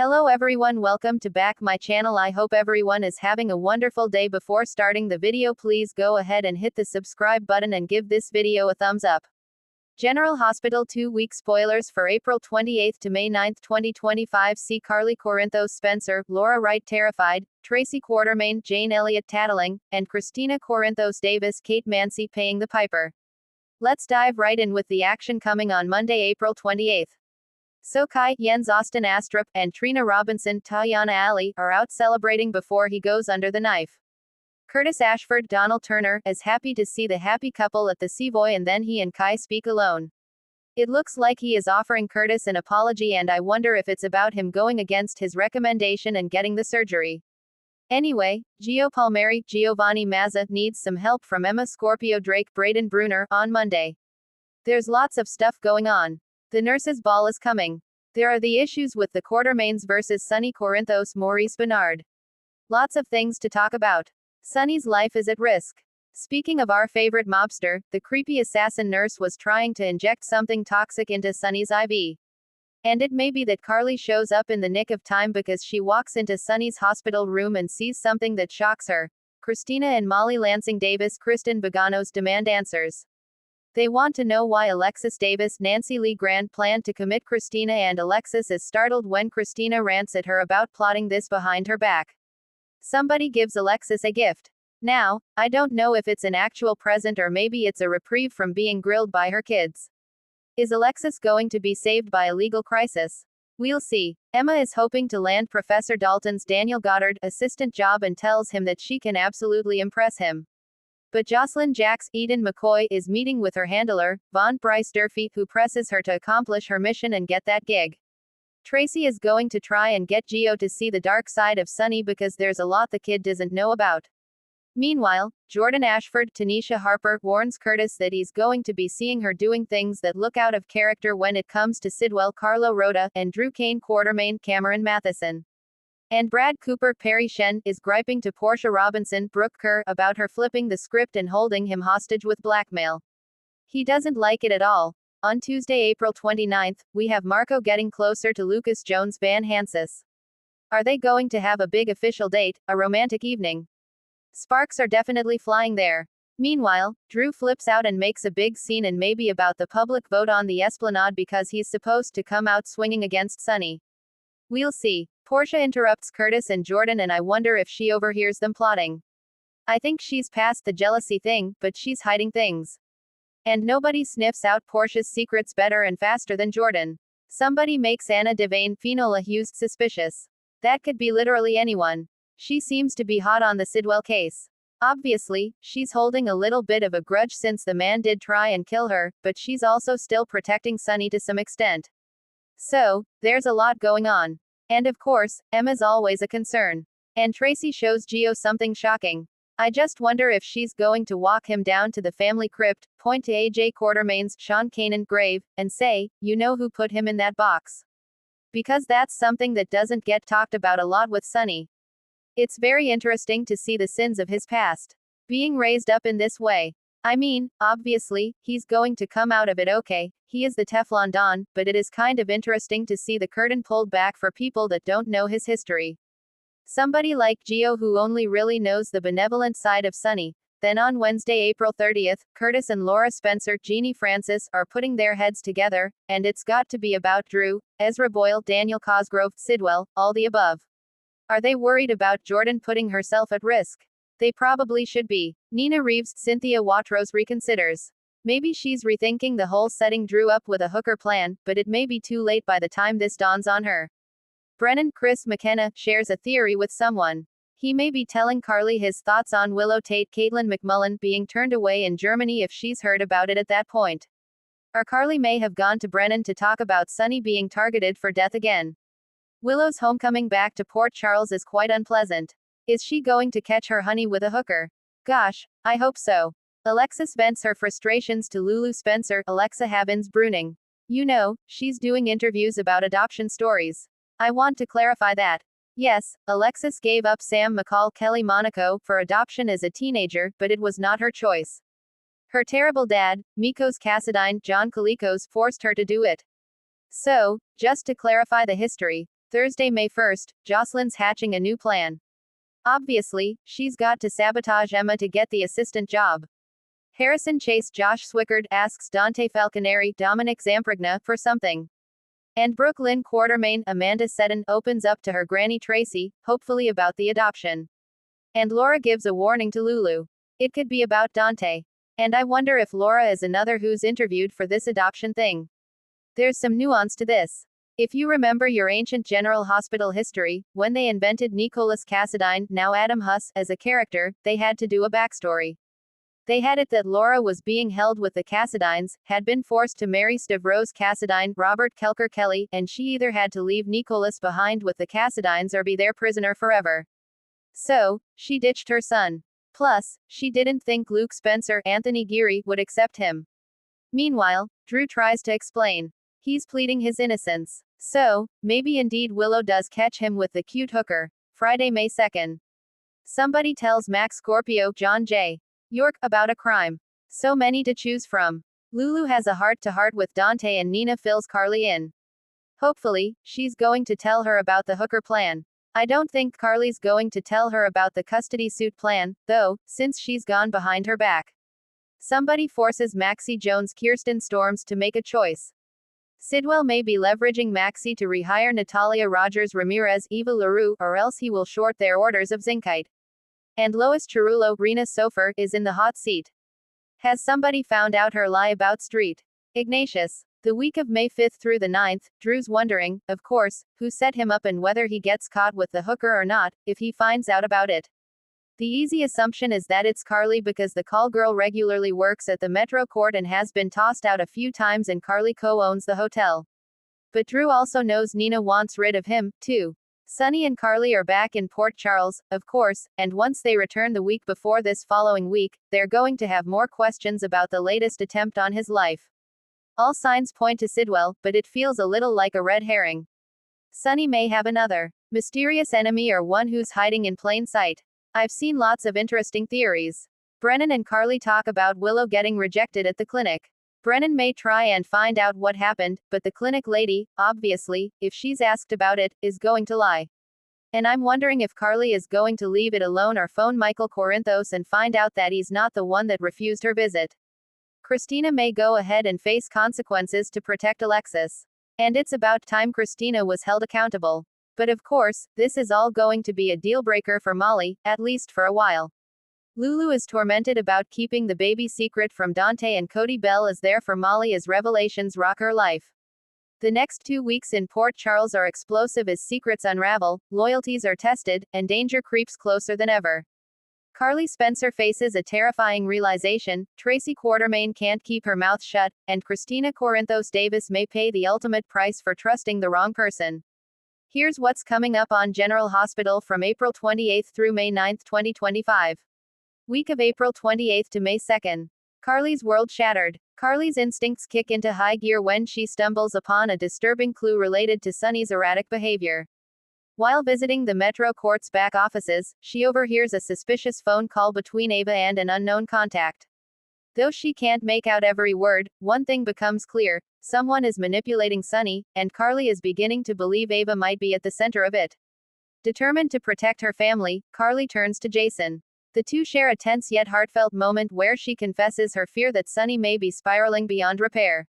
Hello everyone, welcome to back my channel. I hope everyone is having a wonderful day. Before starting the video, please go ahead and hit the subscribe button and give this video a thumbs up. General Hospital 2-week spoilers for April 28 to May 9, 2025. See Carly Corinthos Spencer, Laura Wright Terrified, Tracy Quartermain, Jane Elliott Tattling, and Kristina Corinthos Davis Kate Mansi paying the piper. Let's dive right in with the action coming on Monday, April 28. Sokai, Jens Austin Astrup, and Trina Robinson, Tayyana Ali, are out celebrating before he goes under the knife. Curtis Ashford, Donald Turner, is happy to see the happy couple at the Savoy, and then he and Kai speak alone. It looks like he is offering Curtis an apology, and I wonder if it's about him going against his recommendation and getting the surgery. Anyway, Gio Palmieri, Giovanni Mazza, needs some help from Emma Scorpio Drake, Braden Bruner, on Monday. There's lots of stuff going on. The nurses' ball is coming. There are the issues with the Quartermains versus Sonny Corinthos, Maurice Bernard. Lots of things to talk about. Sonny's life is at risk. Speaking of our favorite mobster, the creepy assassin nurse was trying to inject something toxic into Sonny's IV. And it may be that Carly shows up in the nick of time because she walks into Sonny's hospital room and sees something that shocks her. Kristina and Molly Lansing Davis, Kristen Baganos demand answers. They want to know why Alexis Davis, Nancy Lee Grant planned to commit Kristina, and Alexis is startled when Kristina rants at her about plotting this behind her back. Somebody gives Alexis a gift. Now, I don't know if it's an actual present or maybe it's a reprieve from being grilled by her kids. Is Alexis going to be saved by a legal crisis? We'll see. Emma is hoping to land Professor Dalton's Daniel Goddard assistant job and tells him that she can absolutely impress him. But Jocelyn Jax, Eden McCoy, is meeting with her handler, Von Bryce Durfee, who presses her to accomplish her mission and get that gig. Tracy is going to try and get Gio to see the dark side of Sonny because there's a lot the kid doesn't know about. Meanwhile, Jordan Ashford, Tanisha Harper, warns Curtis that he's going to be seeing her doing things that look out of character when it comes to Sidwell, Carlo Rhoda, and Drew Kane Quartermain, Cameron Matheson. And Brad Cooper, Perry Shen, is griping to Portia Robinson, Brooke Kerr, about her flipping the script and holding him hostage with blackmail. He doesn't like it at all. On Tuesday, April 29, we have Marco getting closer to Lucas Jones Van Hansis. Are they going to have a big official date, a romantic evening? Sparks are definitely flying there. Meanwhile, Drew flips out and makes a big scene and maybe about the public vote on the Esplanade because he's supposed to come out swinging against Sonny. We'll see. Portia interrupts Curtis and Jordan, and I wonder if she overhears them plotting. I think she's past the jealousy thing, but she's hiding things. And nobody sniffs out Portia's secrets better and faster than Jordan. Somebody makes Anna Devane, Finola Hughes, suspicious. That could be literally anyone. She seems to be hot on the Sidwell case. Obviously, she's holding a little bit of a grudge since the man did try and kill her, but she's also still protecting Sonny to some extent. So, there's a lot going on. And of course, Emma's always a concern. And Tracy shows Gio something shocking. I just wonder if she's going to walk him down to the family crypt, point to AJ Quartermain's Sean Kanan grave, and say, you know who put him in that box. Because that's something that doesn't get talked about a lot with Sonny. It's very interesting to see the sins of his past being raised up in this way. I mean, obviously, he's going to come out of it okay, he is the Teflon Don, but it is kind of interesting to see the curtain pulled back for people that don't know his history. Somebody like Gio who only really knows the benevolent side of Sonny. Then on Wednesday, April 30, Curtis and Laura Spencer, Jeannie Francis, are putting their heads together, and it's got to be about Drew, Ezra Boyle, Daniel Cosgrove, Sidwell, all the above. Are they worried about Jordan putting herself at risk? They probably should be. Nina Reeves, Cynthia Watros reconsiders. Maybe she's rethinking the whole setting Drew up with a hooker plan, but it may be too late by the time this dawns on her. Brennan, Chris McKenna, shares a theory with someone. He may be telling Carly his thoughts on Willow Tate Caitlin McMullen being turned away in Germany if she's heard about it at that point. Or Carly may have gone to Brennan to talk about Sonny being targeted for death again. Willow's homecoming back to Port Charles is quite unpleasant. Is she going to catch her honey with a hooker? Gosh, I hope so. Alexis vents her frustrations to Lulu Spencer, Alexa Havins Bruning. You know, she's doing interviews about adoption stories. I want to clarify that. Yes, Alexis gave up Sam McCall Kelly Monaco for adoption as a teenager, but it was not her choice. Her terrible dad, Mikos Cassadine, John Kalikos, forced her to do it. So, just to clarify the history, Thursday, May 1st, Jocelyn's hatching a new plan. Obviously, she's got to sabotage Emma to get the assistant job. Harrison Chase Josh Swickard asks Dante Falconeri Dominic Zamprogna for something. And Brooklyn Quartermain Amanda Seddon opens up to her granny Tracy, hopefully about the adoption. And Laura gives a warning to Lulu. It could be about Dante. And I wonder if Laura is another who's interviewed for this adoption thing. There's some nuance to this. If you remember your ancient General Hospital history, when they invented Nicholas Cassadine, now Adam Huss, as a character, they had to do a backstory. They had it that Laura was being held with the Cassadines, had been forced to marry Stavros Cassadine, Robert Kelker Kelly, and she either had to leave Nicholas behind with the Cassadines or be their prisoner forever. So, she ditched her son. Plus, she didn't think Luke Spencer, Anthony Geary, would accept him. Meanwhile, Drew tries to explain. He's pleading his innocence. So, maybe indeed Willow does catch him with the cute hooker. Friday, May 2nd. Somebody tells Max Scorpio, John J. York, about a crime. So many to choose from. Lulu has a heart-to-heart with Dante and Nina fills Carly in. Hopefully, she's going to tell her about the hooker plan. I don't think Carly's going to tell her about the custody suit plan, though, since she's gone behind her back. Somebody forces Maxie Jones Kirsten Storms to make a choice. Sidwell may be leveraging Maxie to rehire Natalia Rogers Ramirez Eva LaRue, or else he will short their orders of Zincite. And Lois Chirulo, Rena Sofer, is in the hot seat. Has somebody found out her lie about Street Ignatius? The week of May 5th through the 9th, Drew's wondering, of course, who set him up and whether he gets caught with the hooker or not, if he finds out about it. The easy assumption is that it's Carly because the call girl regularly works at the Metro Court and has been tossed out a few times, and Carly co-owns the hotel. But Drew also knows Nina wants rid of him, too. Sonny and Carly are back in Port Charles, of course, and once they return the week before this following week, they're going to have more questions about the latest attempt on his life. All signs point to Sidwell, but it feels a little like a red herring. Sonny may have another mysterious enemy or one who's hiding in plain sight. I've seen lots of interesting theories. Brennan and Carly talk about Willow getting rejected at the clinic. Brennan may try and find out what happened, but the clinic lady, obviously, if she's asked about it, is going to lie. And I'm wondering if Carly is going to leave it alone or phone Michael Corinthos and find out that he's not the one that refused her visit. Kristina may go ahead and face consequences to protect Alexis. And it's about time Kristina was held accountable. But of course, this is all going to be a deal breaker for Molly, at least for a while. Lulu is tormented about keeping the baby secret from Dante, and Cody Bell is there for Molly as revelations rock her life. The next 2 weeks in Port Charles are explosive as secrets unravel, loyalties are tested, and danger creeps closer than ever. Carly Spencer faces a terrifying realization, Tracy Quartermain can't keep her mouth shut, and Kristina Corinthos Davis may pay the ultimate price for trusting the wrong person. Here's what's coming up on General Hospital from April 28 through May 9, 2025. Week of April 28 to May 2. Carly's world shattered. Carly's instincts kick into high gear when she stumbles upon a disturbing clue related to Sonny's erratic behavior. While visiting the Metro Court's back offices, she overhears a suspicious phone call between Ava and an unknown contact. Though she can't make out every word, one thing becomes clear: someone is manipulating Sonny, and Carly is beginning to believe Ava might be at the center of it. Determined to protect her family, Carly turns to Jason. The two share a tense yet heartfelt moment where she confesses her fear that Sonny may be spiraling beyond repair.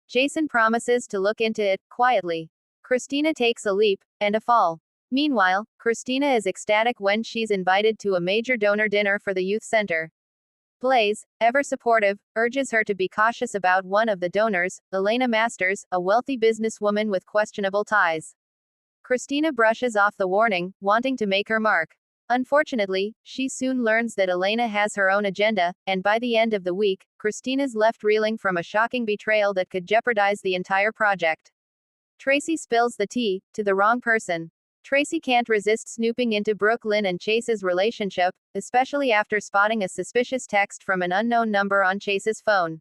Jason promises to look into it, quietly. Kristina takes a leap, and a fall. Meanwhile, Kristina is ecstatic when she's invited to a major donor dinner for the youth center. Blaze, ever supportive, urges her to be cautious about one of the donors, Elena Masters, a wealthy businesswoman with questionable ties. Kristina brushes off the warning, wanting to make her mark. Unfortunately, she soon learns that Elena has her own agenda, and by the end of the week, Kristina's left reeling from a shocking betrayal that could jeopardize the entire project. Tracy spills the tea, to the wrong person. Tracy can't resist snooping into Brooklyn and Chase's relationship, especially after spotting a suspicious text from an unknown number on Chase's phone.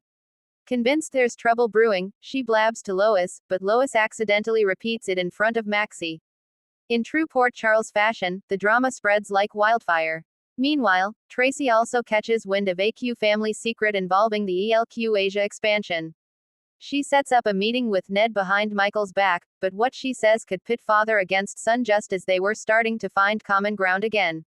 Convinced there's trouble brewing, she blabs to Lois, but Lois accidentally repeats it in front of Maxie. In true Port Charles fashion, the drama spreads like wildfire. Meanwhile, Tracy also catches wind of AQ family's secret involving the ELQ Asia expansion. She sets up a meeting with Ned behind Michael's back, but what she says could pit father against son just as they were starting to find common ground again.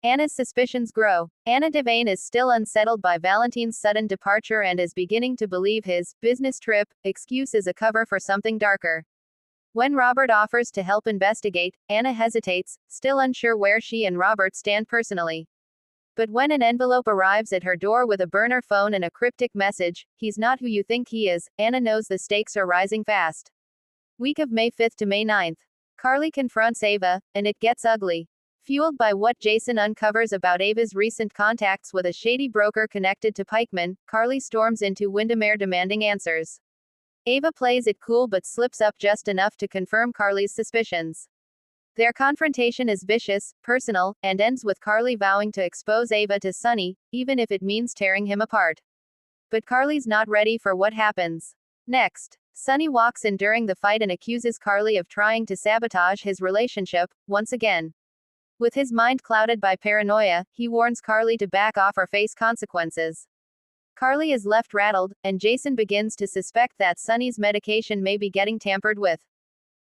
Anna's suspicions grow. Anna Devane is still unsettled by Valentine's sudden departure and is beginning to believe his business trip excuse is a cover for something darker. When Robert offers to help investigate, Anna hesitates, still unsure where she and Robert stand personally. But when an envelope arrives at her door with a burner phone and a cryptic message, "He's not who you think he is," Anna knows the stakes are rising fast. Week of May 5th to May 9th. Carly confronts Ava, and it gets ugly. Fueled by what Jason uncovers about Ava's recent contacts with a shady broker connected to pikemen, Carly storms into Windermere demanding answers. Ava plays it cool but slips up just enough to confirm Carly's suspicions. Their confrontation is vicious, personal, and ends with Carly vowing to expose Ava to Sonny, even if it means tearing him apart. But Carly's not ready for what happens next. Sonny walks in during the fight and accuses Carly of trying to sabotage his relationship, once again. With his mind clouded by paranoia, he warns Carly to back off or face consequences. Carly is left rattled, and Jason begins to suspect that Sonny's medication may be getting tampered with.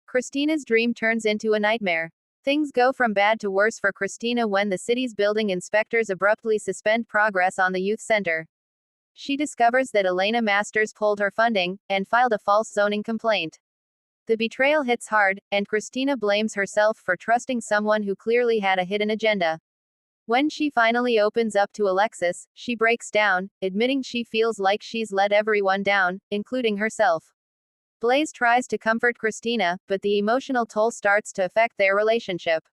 Kristina's dream turns into a nightmare. Things go from bad to worse for Kristina when the city's building inspectors abruptly suspend progress on the youth center. She discovers that Elena Masters pulled her funding, and filed a false zoning complaint. The betrayal hits hard, and Kristina blames herself for trusting someone who clearly had a hidden agenda. When she finally opens up to Alexis, she breaks down, admitting she feels like she's let everyone down, including herself. Blaze tries to comfort Kristina, but the emotional toll starts to affect their relationship.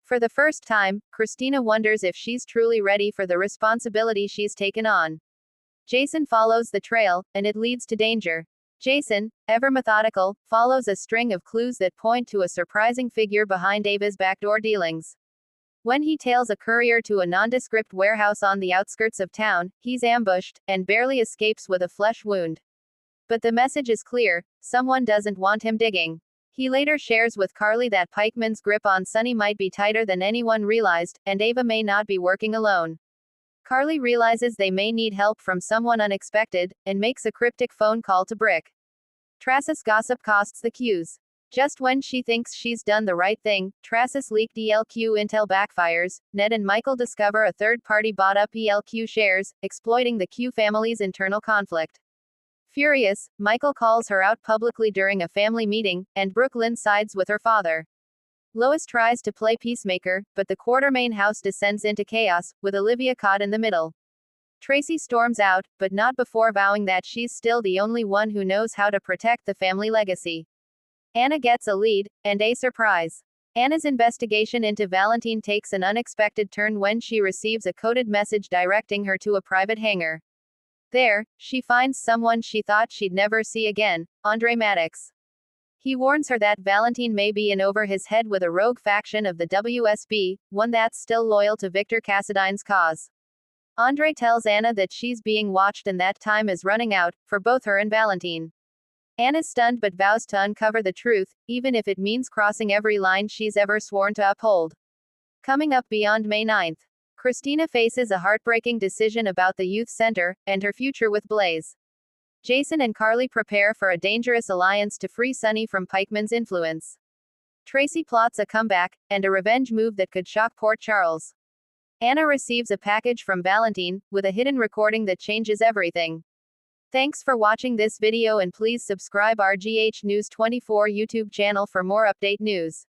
For the first time, Kristina wonders if she's truly ready for the responsibility she's taken on. Jason follows the trail, and it leads to danger. Jason, ever methodical, follows a string of clues that point to a surprising figure behind Ava's backdoor dealings. When he tails a courier to a nondescript warehouse on the outskirts of town, he's ambushed, and barely escapes with a flesh wound. But the message is clear: someone doesn't want him digging. He later shares with Carly that Pikeman's grip on Sonny might be tighter than anyone realized, and Ava may not be working alone. Carly realizes they may need help from someone unexpected, and makes a cryptic phone call to Brick. Tracy's gossip costs the Qs. Just when she thinks she's done the right thing, Tracy's leaked ELQ intel backfires. Ned and Michael discover a third party bought up ELQ shares, exploiting the Q family's internal conflict. Furious, Michael calls her out publicly during a family meeting, and Brooklyn sides with her father. Lois tries to play peacemaker, but the Quartermain house descends into chaos, with Olivia caught in the middle. Tracy storms out, but not before vowing that she's still the only one who knows how to protect the family legacy. Anna gets a lead, and a surprise. Anna's investigation into Valentine takes an unexpected turn when she receives a coded message directing her to a private hangar. There, she finds someone she thought she'd never see again, Andre Maddox. He warns her that Valentine may be in over his head with a rogue faction of the WSB, one that's still loyal to Victor Cassadine's cause. Andre tells Anna that she's being watched and that time is running out, for both her and Valentine. Anna's stunned but vows to uncover the truth, even if it means crossing every line she's ever sworn to uphold. Coming up beyond May 9th. Kristina faces a heartbreaking decision about the youth center, and her future with Blaze. Jason and Carly prepare for a dangerous alliance to free Sonny from Pikeman's influence. Tracy plots a comeback, and a revenge move that could shock Port Charles. Anna receives a package from Valentine, with a hidden recording that changes everything. Thanks for watching this video and please subscribe our GH News 24 YouTube channel for more update news.